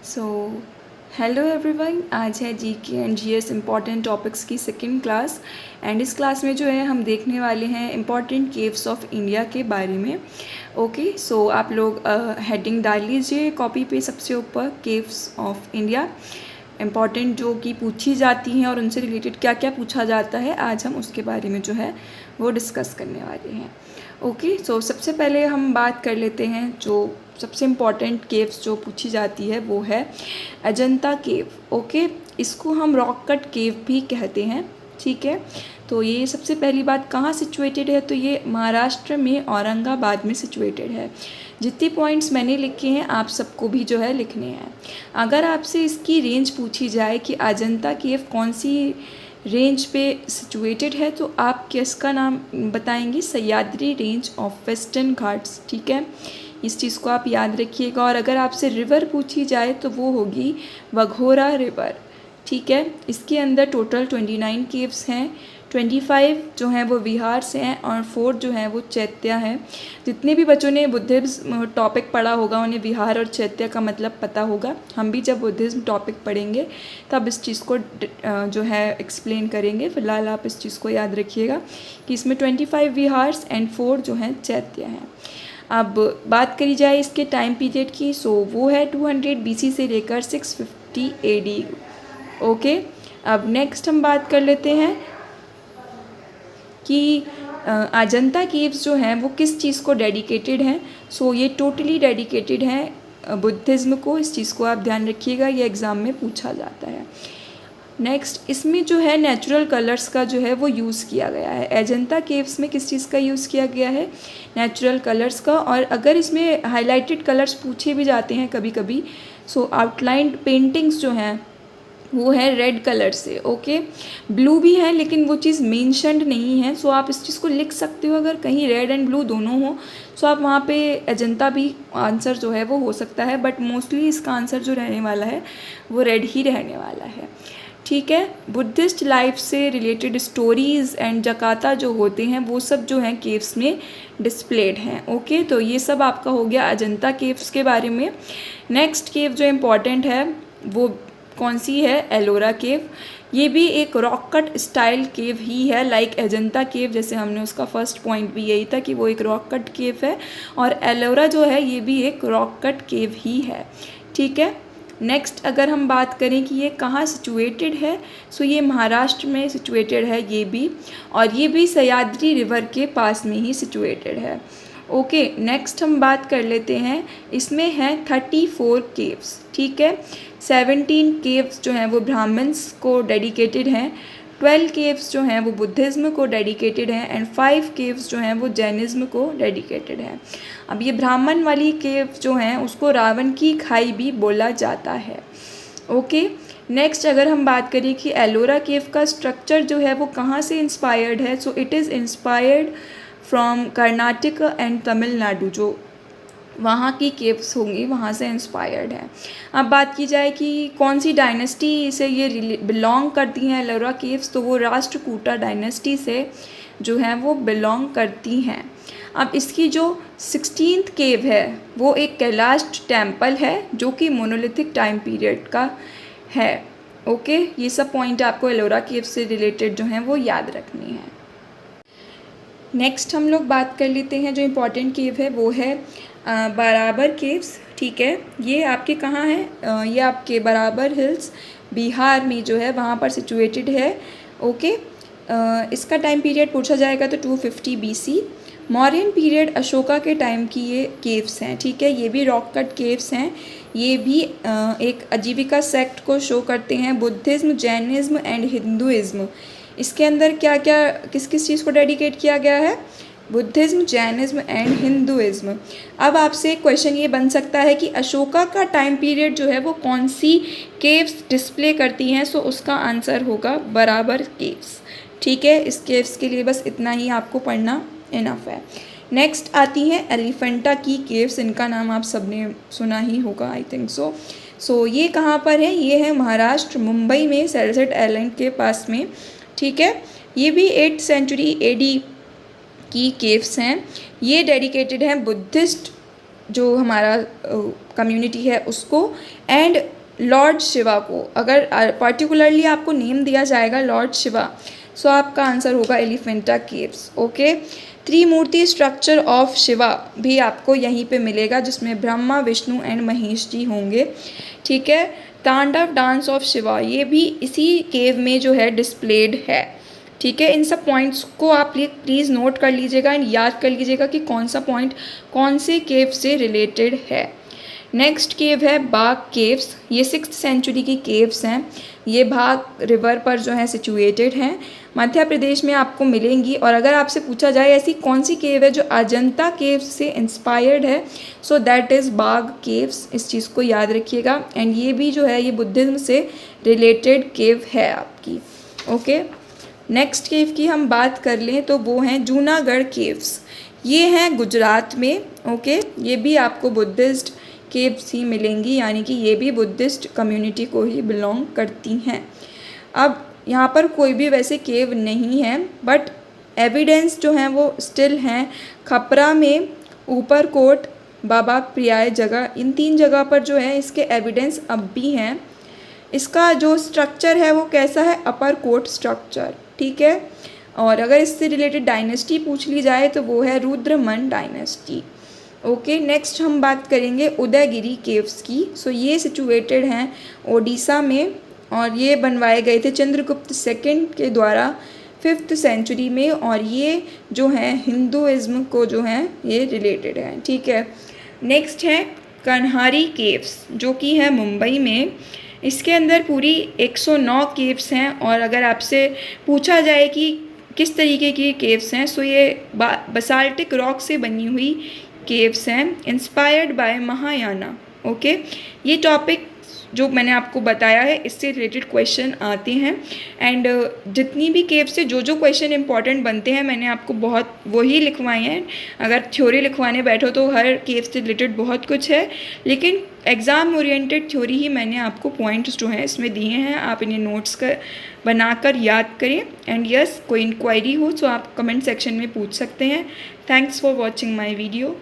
So hello everyone, आज है GK and GS important topics की सेकंड क्लास। एंड इस क्लास में जो है हम देखने वाले हैं इम्पॉर्टेंट केव्स ऑफ इंडिया के बारे में। ओके, सो आप लोग हेडिंग डाल लीजिए कॉपी पे सबसे ऊपर, केव्स ऑफ इंडिया इम्पॉर्टेंट जो कि पूछी जाती हैं और उनसे रिलेटेड क्या क्या पूछा जाता है, आज हम उसके बारे में जो है वो डिस्कस करने वाले हैं। ओके, सो सबसे पहले हम बात कर लेते हैं जो सबसे इम्पॉर्टेंट केव्स जो पूछी जाती है वो है अजंता केव। ओके, इसको हम रॉक कट केव भी कहते हैं। ठीक है, तो ये सबसे पहली बात कहाँ सिचुएटेड है, तो ये महाराष्ट्र में औरंगाबाद में सिचुएटेड है। जितने पॉइंट्स मैंने लिखे हैं आप सबको भी जो है लिखने हैं। अगर आपसे इसकी रेंज पूछी जाए कि अजंता केव कौन सी रेंज पे सिचुएटेड है, तो आप किसका नाम बताएंगे? Sahyadri range of western Ghats. ठीक है, इस चीज़ को आप याद रखिएगा। और अगर आपसे रिवर पूछी जाए तो वो होगी वघोरा रिवर। ठीक है, इसके अंदर टोटल 29 केव्स हैं। 25 जो हैं वो विहार से हैं और 4 जो हैं वो चैत्य हैं। जितने भी बच्चों ने बुद्धिज़्म टॉपिक पढ़ा होगा उन्हें विहार और चैत्य का मतलब पता होगा। हम भी जब बुद्धिज़्म टॉपिक पढ़ेंगे तब इस चीज़ को जो है एक्सप्लेन करेंगे। फिलहाल आप इस चीज़ को याद रखिएगा कि इसमें 25 विहार्स एंड 4 जो हैं चैत्य हैं। अब बात करी जाए इसके टाइम पीरियड की, सो वो है 200 BC से लेकर 650 AD। ओके, अब नेक्स्ट हम बात कर लेते हैं कि अजंता केव्स जो हैं वो किस चीज़ को डेडिकेटेड हैं। सो ये टोटली डेडिकेटेड हैं बुद्धिज़्म को। इस चीज़ को आप ध्यान रखिएगा, ये एग्ज़ाम में पूछा जाता है। नेक्स्ट, इसमें जो है नेचुरल कलर्स का जो है वो यूज़ किया गया है। अजंता केव्स में किस चीज़ का यूज़ किया गया है? नेचुरल कलर्स का। और अगर इसमें हाईलाइटेड कलर्स पूछे भी जाते हैं कभी कभी, सो आउटलाइंड पेंटिंग्स जो हैं वो है रेड कलर से। ओके, ब्लू भी है लेकिन वो चीज़ मेंशन्ड नहीं है। सो आप इस चीज़ को लिख सकते हो, अगर कहीं रेड एंड ब्लू दोनों हो सो आप वहाँ पे अजंता भी आंसर जो है वो हो सकता है, बट मोस्टली इसका आंसर जो रहने वाला है वो रेड ही रहने वाला है। ठीक है, बुद्धिस्ट लाइफ से रिलेटेड स्टोरीज़ एंड जकाता जो होते हैं वो सब जो हैं केव्स में डिस्प्लेड हैं। ओके, तो ये सब आपका हो गया अजंता केव्स के बारे में। नेक्स्ट केव जो इम्पॉर्टेंट है वो कौन सी है? एलोरा केव। ये भी एक रॉक कट स्टाइल केव ही है, लाइक अजंता केव। जैसे हमने उसका फर्स्ट पॉइंट भी यही था कि वो एक रॉक कट केव है, और एलोरा जो है ये भी एक रॉक कट केव ही है। ठीक है, नेक्स्ट अगर हम बात करें कि ये कहाँ सिचुएटेड है, सो ये महाराष्ट्र में सिचुएटेड है ये भी, और ये भी सह्याद्री रिवर के पास में ही सिचुएटेड है। ओके, नेक्स्ट हम बात कर लेते हैं, इसमें हैं 34 केव्स। ठीक है, 17 केव्स जो हैं वो ब्राह्मण्स को डेडिकेटेड हैं, 12 केव्स जो हैं वो बुद्धिज़्म को डेडिकेटेड हैं, एंड 5 केव्स जो हैं वो जैनिज़्म को डेडिकेटेड हैं। अब ये ब्राह्मण वाली केव जो हैं उसको रावण की खाई भी बोला जाता है। ओके, नेक्स्ट अगर हम बात करें कि एलोरा केव का स्ट्रक्चर जो है वो कहाँ से इंस्पायर्ड है, so it is inspired from Karnataka and Tamil Nadu. जो वहाँ की केव्स होंगी वहाँ से इंस्पायर्ड है। अब बात की जाए कि कौन सी डायनेस्टी से ये बिलोंग करती हैं एलोरा केव्स, तो वो राष्ट्रकूटा डायनेस्टी से जो हैं वो बिलोंग करती हैं। अब इसकी जो 16th केव है वो एक कैलाश टेम्पल है जो कि मोनोलिथिक टाइम पीरियड का है। ओके, ये सब पॉइंट आपको एलोरा केव से रिलेटेड जो हैं वो याद रखनी है। नेक्स्ट हम लोग बात कर लेते हैं जो इम्पोर्टेंट केव है वो है बराबर केव्स। ठीक है, ये आपके कहाँ है? ये आपके बराबर हिल्स बिहार में जो है वहाँ पर सिचुएटेड है। ओके, इसका टाइम पीरियड पूछा जाएगा तो 250 BC। मौर्यन पीरियड अशोका के टाइम की ये केव्स हैं। ठीक है, ये भी रॉक कट केव्स हैं। ये भी एक आजीविका सेक्ट को शो करते हैं, बुद्धिज़्म, जैनिज़्म एंड हिंदुइज़्म। इसके अंदर क्या क्या किस किस चीज़ को डेडिकेट किया गया है? Buddhism, Jainism and Hinduism. अब आपसे क्वेश्चन ये बन सकता है कि अशोका का टाइम पीरियड जो है वो कौन सी केव्स डिस्प्ले करती हैं, सो उसका आंसर होगा बराबर केव्स। ठीक है, इस केव्स के लिए बस इतना ही आपको पढ़ना इनफ है। नेक्स्ट आती हैं एलिफेंटा की केव्स। इनका नाम आप सबने सुना ही होगा, आई थिंक सो ये कहाँ पर है? ये है महाराष्ट्र, मुंबई में, सनसेट आइलैंड के पास में। ठीक है, ये भी 8th सेंचुरी AD की केव्स हैं। ये डेडिकेटेड हैं बुद्धिस्ट जो हमारा कम्युनिटी है उसको, एंड लॉर्ड शिवा को। अगर पर्टिकुलरली आपको नेम दिया जाएगा लॉर्ड शिवा, सो आपका आंसर होगा Elephanta caves. Okay, Trimurti structure of Shiva भी आपको यहीं पे मिलेगा, जिसमें ब्रह्मा, विष्णु एंड महेश जी होंगे। ठीक है, तांडव डांस ऑफ शिवा ये भी इसी केव में जो है डिस्प्लेड है। ठीक है, इन सब पॉइंट्स को आप प्लीज़ नोट कर लीजिएगा एंड याद कर लीजिएगा कि कौन सा पॉइंट कौन से केव से रिलेटेड है। नेक्स्ट केव है बाघ केव्स। ये 6th सेंचुरी की केव्स हैं। ये बाघ रिवर पर जो है सिचुएटेड हैं, मध्य प्रदेश में आपको मिलेंगी। और अगर आपसे पूछा जाए ऐसी कौन सी केव है जो अजंता केव्स से इंस्पायर्ड है, सो दैट इज़ बाघ केव्स। इस चीज़ को याद रखिएगा। एंड ये भी जो है ये बुद्धिज़्म से रिलेटेड केव है आपकी। ओके, नेक्स्ट केव की हम बात कर लें तो वो हैं जूनागढ़ केव्स। ये हैं गुजरात में। ओके, ये भी आपको बुद्धिस्ट केव्स ही मिलेंगी, यानी कि ये भी बुद्धिस्ट कम्युनिटी को ही बिलोंग करती हैं। अब यहाँ पर कोई भी वैसे केव नहीं है, बट एविडेंस जो हैं वो स्टिल हैं। खपरा में, ऊपरकोट, बाबा प्रियाय जगह, इन 3 जगह पर जो है इसके एविडेंस अब भी हैं। इसका जो स्ट्रक्चर है वो कैसा है, अपर कोट स्ट्रक्चर। ठीक है, और अगर इससे रिलेटेड डायनेस्टी पूछ ली जाए तो वो है रुद्रमन डायनेस्टी। ओके, नेक्स्ट हम बात करेंगे उदयगिरी केव्स की। सो ये सिचुएटेड हैं ओडिशा में, और ये बनवाए गए थे चंद्रगुप्त सेकंड के द्वारा 5th सेंचुरी में, और ये जो है हिंदुइज्म को जो है ये रिलेटेड है। ठीक है, नेक्स्ट है कन्हारी केव्स जो कि है मुंबई में। इसके अंदर पूरी 109 केव्स हैं, और अगर आपसे पूछा जाए कि किस तरीके की केव्स हैं, सो ये बसाल्टिक रॉक से बनी हुई केव्स हैं, इंस्पायर्ड बाय महायाना। ओके, ये टॉपिक जो मैंने आपको बताया है इससे रिलेटेड क्वेश्चन आते हैं। एंड जितनी भी केव्स से जो क्वेश्चन इंपॉर्टेंट बनते हैं मैंने आपको बहुत वही लिखवाए हैं। अगर थ्योरी लिखवाने बैठो तो हर केव से रिलेटेड बहुत कुछ है, लेकिन एग्ज़ाम ओरिएंटेड थ्योरी ही मैंने आपको पॉइंट्स जो हैं इसमें दिए हैं। आप इन्हें नोट्स कर बनाकर याद करें। एंड यस, कोई इंक्वायरी हो तो आप कमेंट सेक्शन में पूछ सकते हैं। Thanks for watching my video.